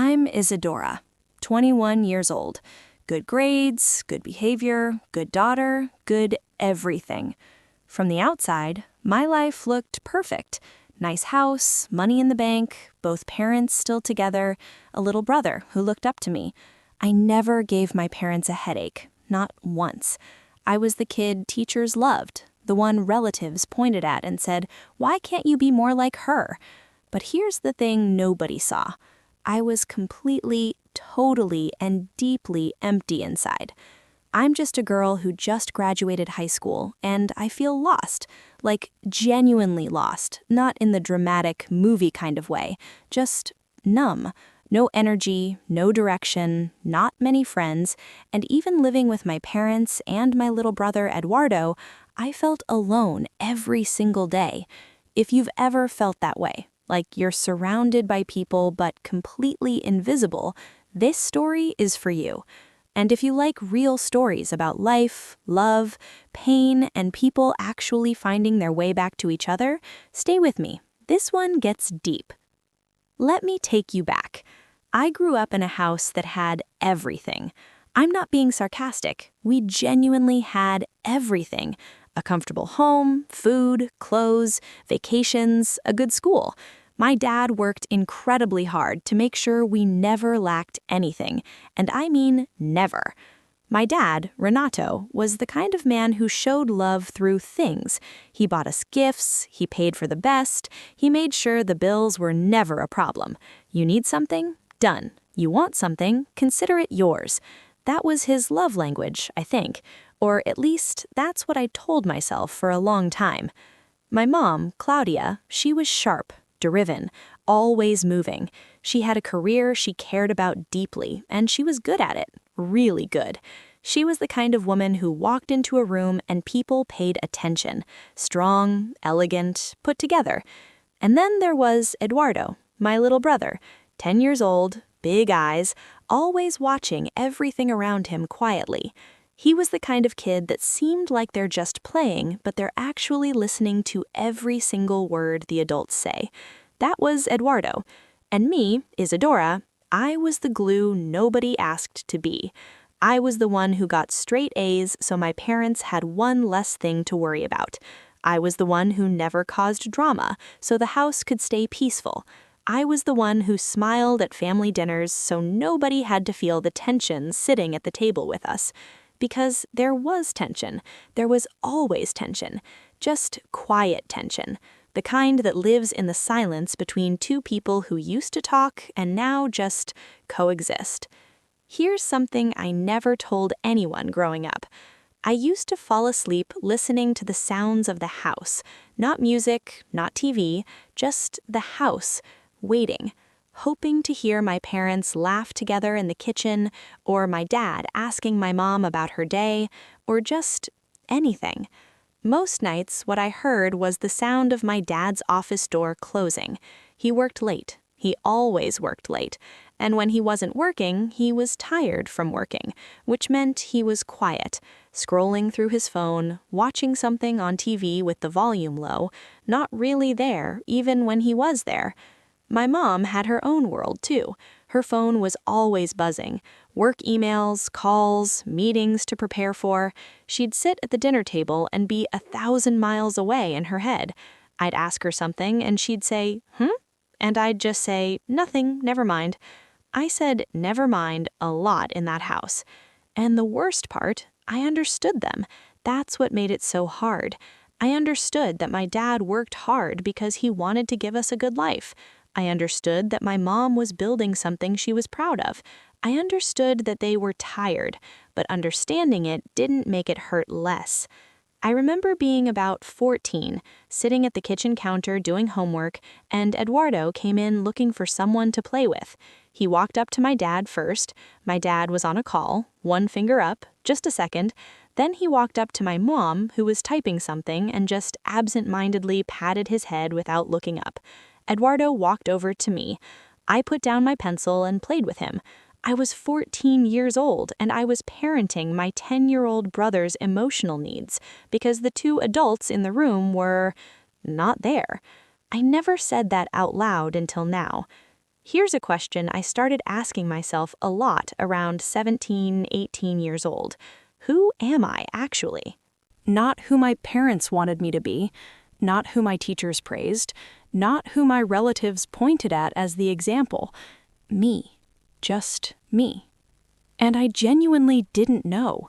I'm Izadora, 21 years old. Good grades, good behavior, good daughter, good everything. From the outside, my life looked perfect. Nice house, money in the bank, both parents still together, a little brother who looked up to me. I never gave my parents a headache, not once. I was the kid teachers loved, the one relatives pointed at and said, "Why can't you be more like her?" But here's the thing nobody saw. I was completely, totally, and deeply empty inside. I'm just a girl who just graduated high school, and I feel lost, like genuinely lost, not in the dramatic movie kind of way, just numb. No energy, no direction, not many friends, and even living with my parents and my little brother Eduardo, I felt alone every single day. If you've ever felt that way, like you're surrounded by people but completely invisible, this story is for you. And if you like real stories about life, love, pain, and people actually finding their way back to each other, stay with me. This one gets deep. Let me take you back. I grew up in a house that had everything. I'm not being sarcastic. We genuinely had everything. A comfortable home, food, clothes, vacations, a good school. My dad worked incredibly hard to make sure we never lacked anything, and I mean never. My dad, Renato, was the kind of man who showed love through things. He bought us gifts, he paid for the best, he made sure the bills were never a problem. You need something? Done. You want something? Consider it yours. That was his love language, I think. Or at least, that's what I told myself for a long time. My mom, Claudia, she was sharp, driven, always moving. She had a career she cared about deeply, and she was good at it, really good. She was the kind of woman who walked into a room and people paid attention. Strong, elegant, put together. And then there was Eduardo, my little brother, 10 years old, big eyes, always watching everything around him quietly. He was the kind of kid that seemed like they're just playing, but they're actually listening to every single word the adults say. That was Eduardo. And me, Izadora, I was the glue nobody asked to be. I was the one who got straight A's so my parents had one less thing to worry about. I was the one who never caused drama so the house could stay peaceful. I was the one who smiled at family dinners so nobody had to feel the tension sitting at the table with us. Because there was tension. There was always tension. Just quiet tension. The kind that lives in the silence between two people who used to talk and now just coexist. Here's something I never told anyone growing up. I used to fall asleep listening to the sounds of the house. Not music, not TV, just the house, waiting. Hoping to hear my parents laugh together in the kitchen, or my dad asking my mom about her day, or just anything. Most nights, what I heard was the sound of my dad's office door closing. He worked late. He always worked late. And when he wasn't working, he was tired from working, which meant he was quiet, scrolling through his phone, watching something on TV with the volume low, not really there, even when he was there. My mom had her own world, too. Her phone was always buzzing. Work emails, calls, meetings to prepare for. She'd sit at the dinner table and be 1,000 miles away in her head. I'd ask her something and she'd say, And I'd just say, nothing, never mind. I said never mind a lot in that house. And the worst part, I understood them. That's what made it so hard. I understood that my dad worked hard because he wanted to give us a good life. I understood that my mom was building something she was proud of. I understood that they were tired, but understanding it didn't make it hurt less. I remember being about 14, sitting at the kitchen counter doing homework, and Eduardo came in looking for someone to play with. He walked up to my dad first. My dad was on a call, one finger up, just a second. Then he walked up to my mom, who was typing something, and just absent-mindedly patted his head without looking up. Eduardo walked over to me. I put down my pencil and played with him. I was 14 years old, and I was parenting my 10-year-old brother's emotional needs because the two adults in the room were not there. I never said that out loud until now. Here's a question I started asking myself a lot around 17, 18 years old. Who am I actually? Not who my parents wanted me to be, not who my teachers praised, not who my relatives pointed at as the example. Me. Just me. And I genuinely didn't know.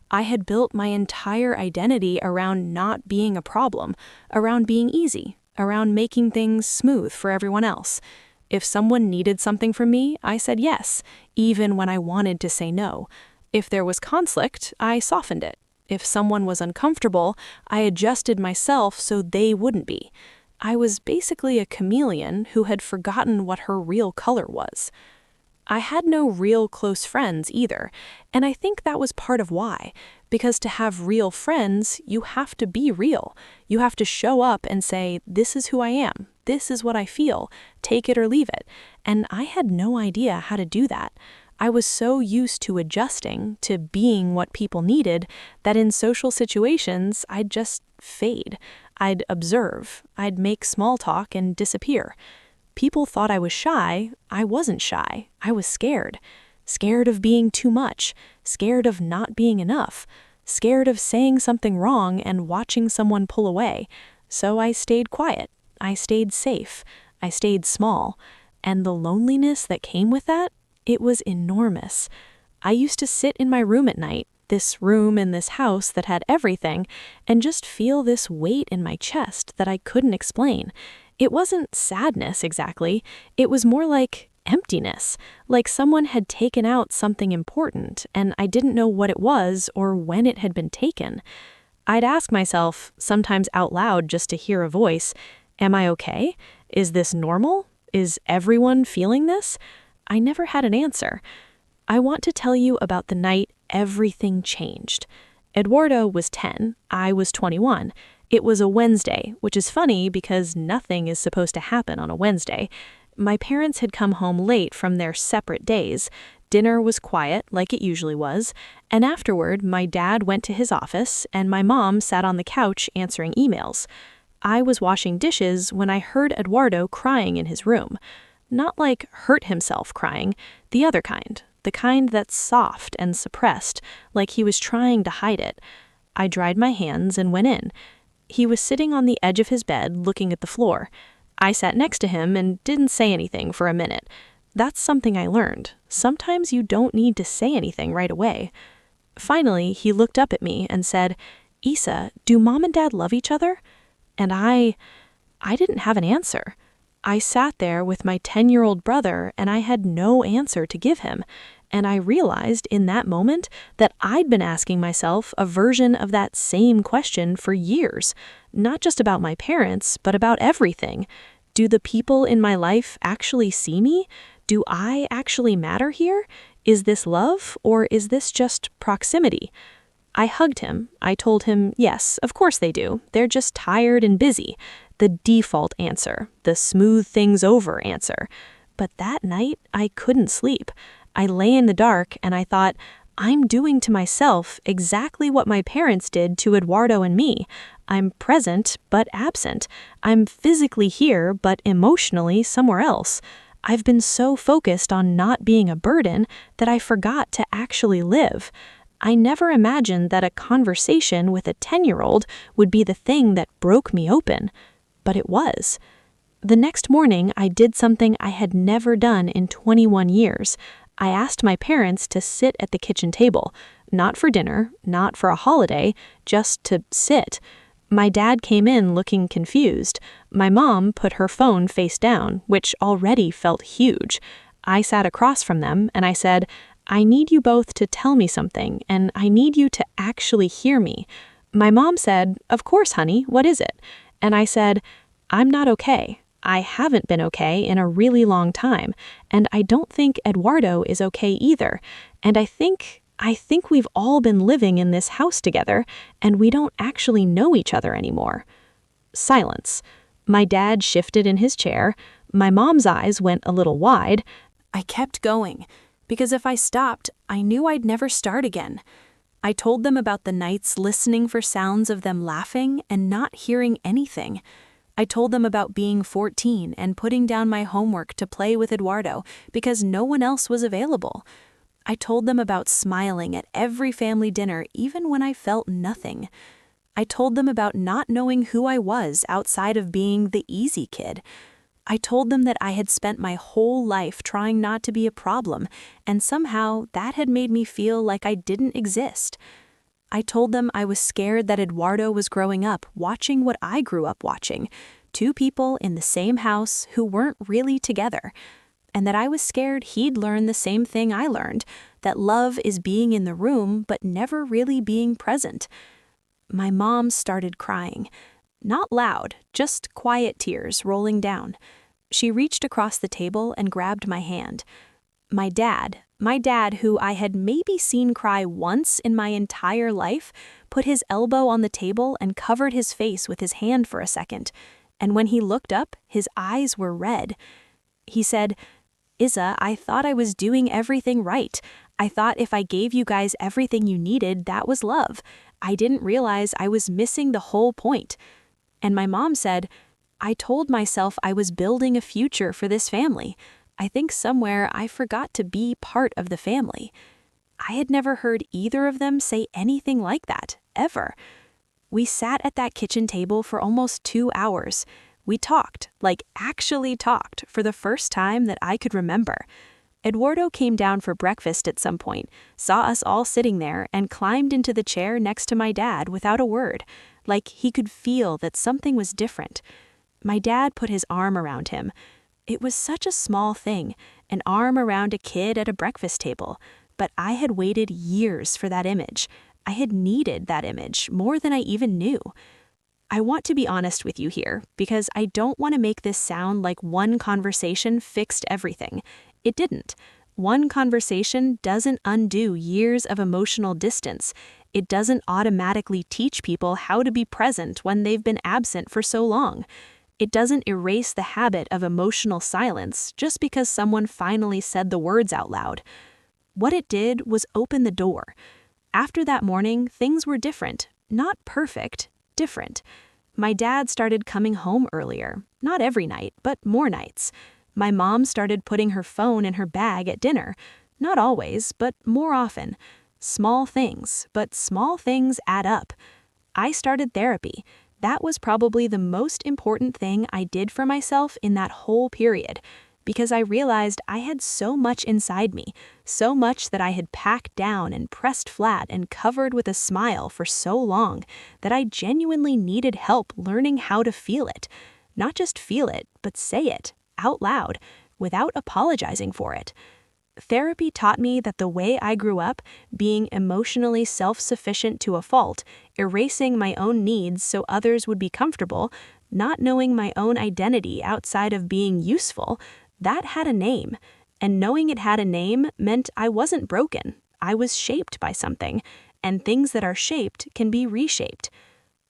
I had built my entire identity around not being a problem, around being easy, around making things smooth for everyone else. If someone needed something from me, I said yes, even when I wanted to say no. If there was conflict, I softened it. If someone was uncomfortable, I adjusted myself so they wouldn't be. I was basically a chameleon who had forgotten what her real color was. I had no real close friends either, and I think that was part of why. Because to have real friends, you have to be real. You have to show up and say, this is who I am, this is what I feel, take it or leave it. And I had no idea how to do that. I was so used to adjusting, to being what people needed, that in social situations, I'd just fade. I'd observe, I'd make small talk and disappear. People thought I was shy. I wasn't shy. I was scared. Scared of being too much. Scared of not being enough. Scared of saying something wrong and watching someone pull away. So I stayed quiet. I stayed safe. I stayed small. And the loneliness that came with that, it was enormous. I used to sit in my room at night, this room in this house that had everything, and just feel this weight in my chest that I couldn't explain. It wasn't sadness exactly, it was more like emptiness, like someone had taken out something important and I didn't know what it was or when it had been taken. I'd ask myself, sometimes out loud just to hear a voice, am I okay? Is this normal? Is everyone feeling this? I never had an answer. I want to tell you about the night everything changed. Eduardo was 10, I was 21. It was a Wednesday, which is funny because nothing is supposed to happen on a Wednesday. My parents had come home late from their separate days. Dinner was quiet, like it usually was, and afterward, my dad went to his office, and my mom sat on the couch answering emails. I was washing dishes when I heard Eduardo crying in his room. Not like hurt himself crying, the other kind, the kind that's soft and suppressed, like he was trying to hide it. I dried my hands and went in. He was sitting on the edge of his bed, looking at the floor. I sat next to him and didn't say anything for a minute. That's something I learned. Sometimes you don't need to say anything right away. Finally, he looked up at me and said, "Isa, do Mom and Dad love each other?" And I didn't have an answer. I sat there with my 10-year-old brother and I had no answer to give him. And I realized in that moment that I'd been asking myself a version of that same question for years, not just about my parents, but about everything. Do the people in my life actually see me? Do I actually matter here? Is this love, or is this just proximity? I hugged him. I told him, yes, of course they do. They're just tired and busy. The default answer, the smooth things over answer. But that night, I couldn't sleep. I lay in the dark and I thought, I'm doing to myself exactly what my parents did to Eduardo and me. I'm present, but absent. I'm physically here, but emotionally somewhere else. I've been so focused on not being a burden that I forgot to actually live. I never imagined that a conversation with a 10-year-old would be the thing that broke me open. But it was. The next morning, I did something I had never done in 21 years. I asked my parents to sit at the kitchen table, not for dinner, not for a holiday, just to sit. My dad came in looking confused. My mom put her phone face down, which already felt huge. I sat across from them and I said, I need you both to tell me something, and I need you to actually hear me. My mom said, of course, honey, what is it? And I said, I'm not okay. I haven't been okay in a really long time, and I don't think Eduardo is okay either. And I think we've all been living in this house together, and we don't actually know each other anymore. Silence. My dad shifted in his chair. My mom's eyes went a little wide. I kept going, because if I stopped, I knew I'd never start again. I told them about the nights listening for sounds of them laughing and not hearing anything. I told them about being 14 and putting down my homework to play with Eduardo because no one else was available. I told them about smiling at every family dinner even when I felt nothing. I told them about not knowing who I was outside of being the easy kid. I told them that I had spent my whole life trying not to be a problem, and somehow that had made me feel like I didn't exist. I told them I was scared that Eduardo was growing up watching what I grew up watching, two people in the same house who weren't really together, and that I was scared he'd learn the same thing I learned, that love is being in the room but never really being present. My mom started crying. Not loud, just quiet tears rolling down. She reached across the table and grabbed my hand. My dad, who I had maybe seen cry once in my entire life, put his elbow on the table and covered his face with his hand for a second, and when he looked up, his eyes were red. He said, "Iza, I thought I was doing everything right. I thought if I gave you guys everything you needed, that was love. I didn't realize I was missing the whole point." And my mom said, "I told myself I was building a future for this family. I think somewhere I forgot to be part of the family." I had never heard either of them say anything like that, ever. We sat at that kitchen table for almost 2 hours. We talked, like actually talked, for the first time that I could remember. Eduardo came down for breakfast at some point, saw us all sitting there, and climbed into the chair next to my dad without a word, like he could feel that something was different. My dad put his arm around him. It was such a small thing, an arm around a kid at a breakfast table, but I had waited years for that image. I had needed that image more than I even knew. I want to be honest with you here, because I don't want to make this sound like one conversation fixed everything. It didn't. One conversation doesn't undo years of emotional distance. It doesn't automatically teach people how to be present when they've been absent for so long. It doesn't erase the habit of emotional silence just because someone finally said the words out loud. What it did was open the door. After that morning, things were different. Not perfect, different. My dad started coming home earlier. Not every night, but more nights. My mom started putting her phone in her bag at dinner. Not always, but more often. Small things, but small things add up. I started therapy. That was probably the most important thing I did for myself in that whole period, because I realized I had so much inside me, so much that I had packed down and pressed flat and covered with a smile for so long that I genuinely needed help learning how to feel it. Not just feel it, but say it, out loud, without apologizing for it. Therapy taught me that the way I grew up, being emotionally self-sufficient to a fault, erasing my own needs so others would be comfortable, not knowing my own identity outside of being useful, that had a name. And knowing it had a name meant I wasn't broken. I was shaped by something, and things that are shaped can be reshaped.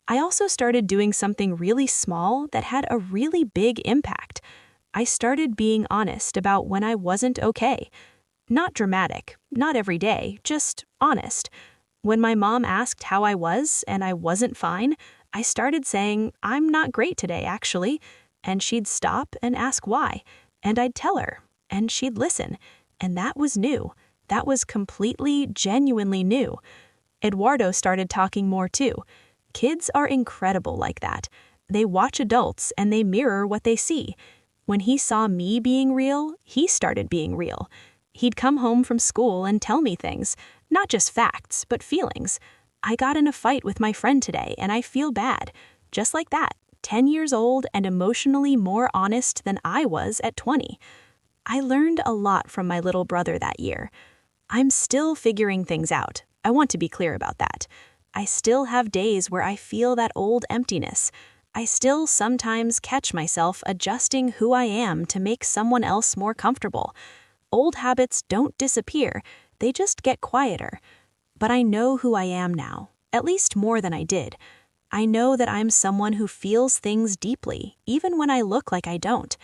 I also started doing something really small that had a really big impact. I started being honest about when I wasn't okay. Not dramatic, not every day, just honest. When my mom asked how I was and I wasn't fine, I started saying, "I'm not great today, actually." And she'd stop and ask why. And I'd tell her, and she'd listen. And that was new. That was completely, genuinely new. Eduardo started talking more too. Kids are incredible like that. They watch adults and they mirror what they see. When he saw me being real, he started being real. He'd come home from school and tell me things, not just facts, but feelings. "I got in a fight with my friend today and I feel bad." Just like that, 10 years old and emotionally more honest than I was at 20. I learned a lot from my little brother that year. I'm still figuring things out. I want to be clear about that. I still have days where I feel that old emptiness. I still sometimes catch myself adjusting who I am to make someone else more comfortable. Old habits don't disappear, they just get quieter. But I know who I am now, at least more than I did. I know that I'm someone who feels things deeply, even when I look like I don't.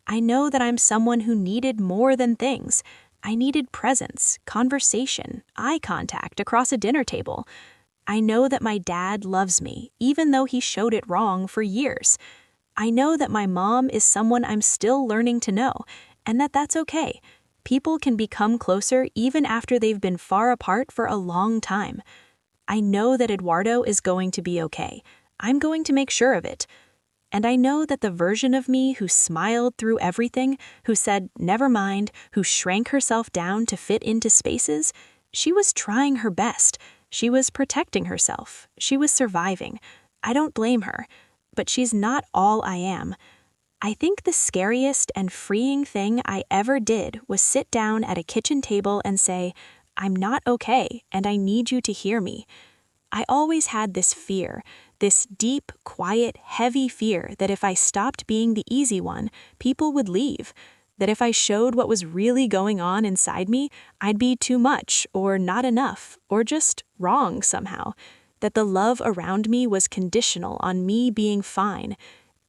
I know that I'm someone who needed more than things. I needed presence, conversation, eye contact across a dinner table. I know that my dad loves me, even though he showed it wrong for years. I know that my mom is someone I'm still learning to know, and that that's okay. People can become closer even after they've been far apart for a long time. I know that Eduardo is going to be okay. I'm going to make sure of it. And I know that the version of me who smiled through everything, who said, never mind, who shrank herself down to fit into spaces, she was trying her best. She was protecting herself. She was surviving. I don't blame her. But she's not all I am. I think the scariest and freeing thing I ever did was sit down at a kitchen table and say, I'm not okay, and I need you to hear me. I always had this fear, this deep, quiet, heavy fear that if I stopped being the easy one, people would leave. That if I showed what was really going on inside me, I'd be too much, or not enough, or just wrong somehow. That the love around me was conditional on me being fine.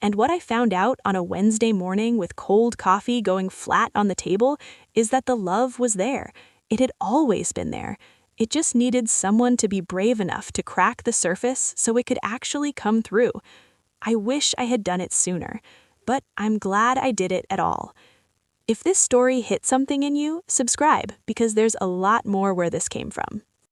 And what I found out on a Wednesday morning with cold coffee going flat on the table is that the love was there. It had always been there. It just needed someone to be brave enough to crack the surface so it could actually come through. I wish I had done it sooner, but I'm glad I did it at all. If this story hit something in you, subscribe because there's a lot more where this came from.